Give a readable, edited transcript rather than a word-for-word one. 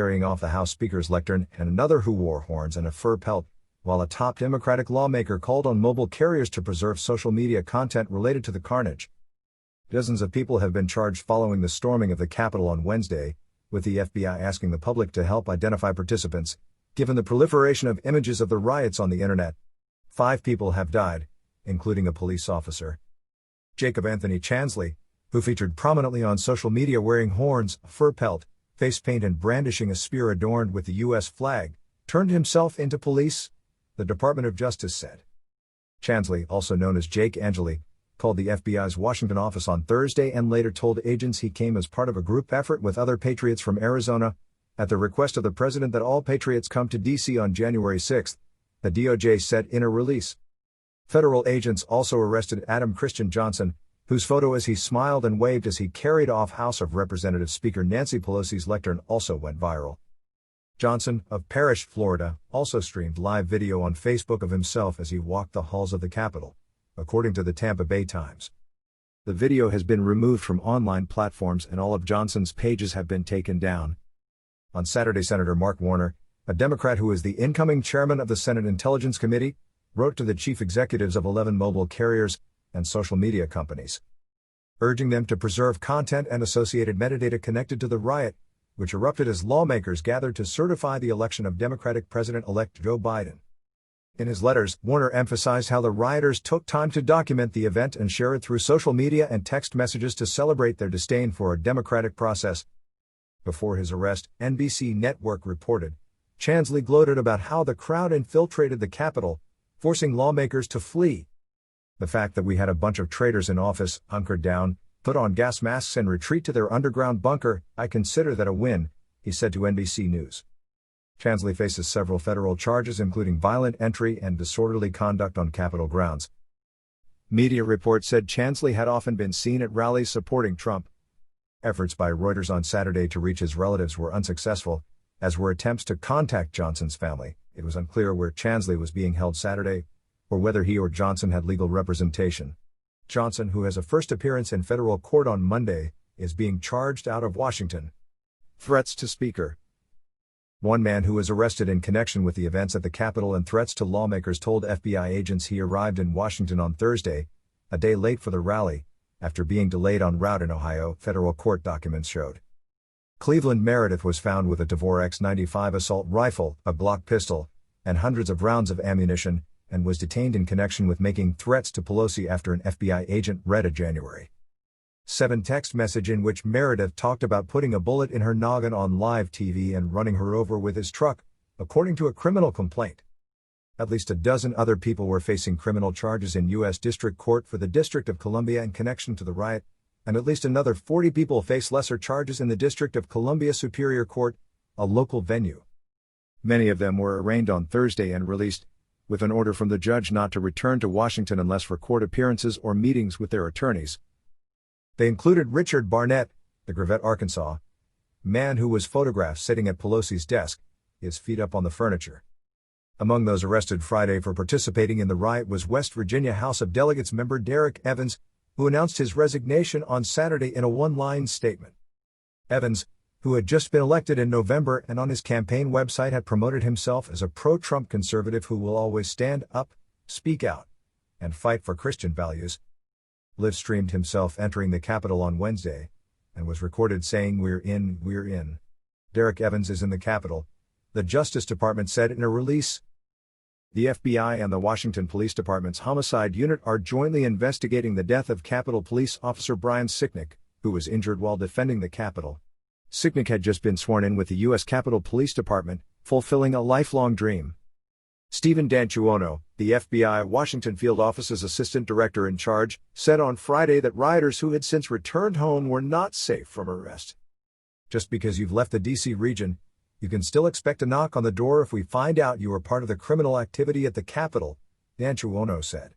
carrying off the House Speaker's lectern and another who wore horns and a fur pelt, while a top Democratic lawmaker called on mobile carriers to preserve social media content related to the carnage. Dozens of people have been charged following the storming of the Capitol on Wednesday, with the FBI asking the public to help identify participants, given the proliferation of images of the riots on the internet. 5 people have died, including a police officer. Jacob Anthony Chansley, who featured prominently on social media wearing horns, a fur pelt, face paint and brandishing a spear adorned with the U.S. flag, turned himself into police, the Department of Justice said. Chansley, also known as Jake Angeli, called the FBI's Washington office on Thursday and later told agents he came as part of a group effort with other patriots from Arizona, at the request of the president that all patriots come to D.C. on January 6, the DOJ said in a release. Federal agents also arrested Adam Christian Johnson, whose photo as he smiled and waved as he carried off House of Representatives Speaker Nancy Pelosi's lectern also went viral. Johnson, of Parrish, Florida, also streamed live video on Facebook of himself as he walked the halls of the Capitol, according to the Tampa Bay Times. The video has been removed from online platforms and all of Johnson's pages have been taken down. On Saturday, Senator Mark Warner, a Democrat who is the incoming chairman of the Senate Intelligence Committee, wrote to the chief executives of 11 mobile carriers and social media companies, urging them to preserve content and associated metadata connected to the riot, which erupted as lawmakers gathered to certify the election of Democratic President-elect Joe Biden. In his letters, Warner emphasized how the rioters took time to document the event and share it through social media and text messages to celebrate their disdain for a democratic process. Before his arrest, NBC Network reported, Chansley gloated about how the crowd infiltrated the Capitol, forcing lawmakers to flee. The fact that we had a bunch of traitors in office, hunkered down, put on gas masks and retreat to their underground bunker, I consider that a win, he said to NBC News. Chansley faces several federal charges including violent entry and disorderly conduct on Capitol grounds. Media reports said Chansley had often been seen at rallies supporting Trump. Efforts by Reuters on Saturday to reach his relatives were unsuccessful, as were attempts to contact Johnson's family. It was unclear where Chansley was being held Saturday, or whether he or Johnson had legal representation. Johnson, who has a first appearance in federal court on Monday, is being charged out of Washington. Threats to Speaker. One man who was arrested in connection with the events at the Capitol and threats to lawmakers told FBI agents he arrived in Washington on Thursday, a day late for the rally, after being delayed en route in Ohio, federal court documents showed. Cleveland Meredith was found with a Tavor X-95 assault rifle, a Glock pistol, and hundreds of rounds of ammunition, and was detained in connection with making threats to Pelosi after an FBI agent read a January 7 text message in which Meredith talked about putting a bullet in her noggin on live TV and running her over with his truck, according to a criminal complaint. At least a dozen other people were facing criminal charges in U.S. District Court for the District of Columbia in connection to the riot, and at least another 40 people face lesser charges in the District of Columbia Superior Court, a local venue. Many of them were arraigned on Thursday and released, with an order from the judge not to return to Washington unless for court appearances or meetings with their attorneys. They included Richard Barnett, the Gravette, Arkansas man who was photographed sitting at Pelosi's desk, his feet up on the furniture. Among those arrested Friday for participating in the riot was West Virginia House of Delegates member Derek Evans, who announced his resignation on Saturday in a one-line statement. Evans, who had just been elected in November and on his campaign website had promoted himself as a pro-Trump conservative who will always stand up, speak out, and fight for Christian values, live-streamed himself entering the Capitol on Wednesday, and was recorded saying, "We're in, we're in." Derek Evans is in the Capitol, the Justice Department said in a release. The FBI and the Washington Police Department's homicide unit are jointly investigating the death of Capitol Police Officer Brian Sicknick, who was injured while defending the Capitol. Sicknick had just been sworn in with the U.S. Capitol Police Department, fulfilling a lifelong dream. Stephen D'Antuono, the FBI Washington Field Office's assistant director in charge, said on Friday that rioters who had since returned home were not safe from arrest. Just because you've left the D.C. region, you can still expect a knock on the door if we find out you were part of the criminal activity at the Capitol, D'Antuono said.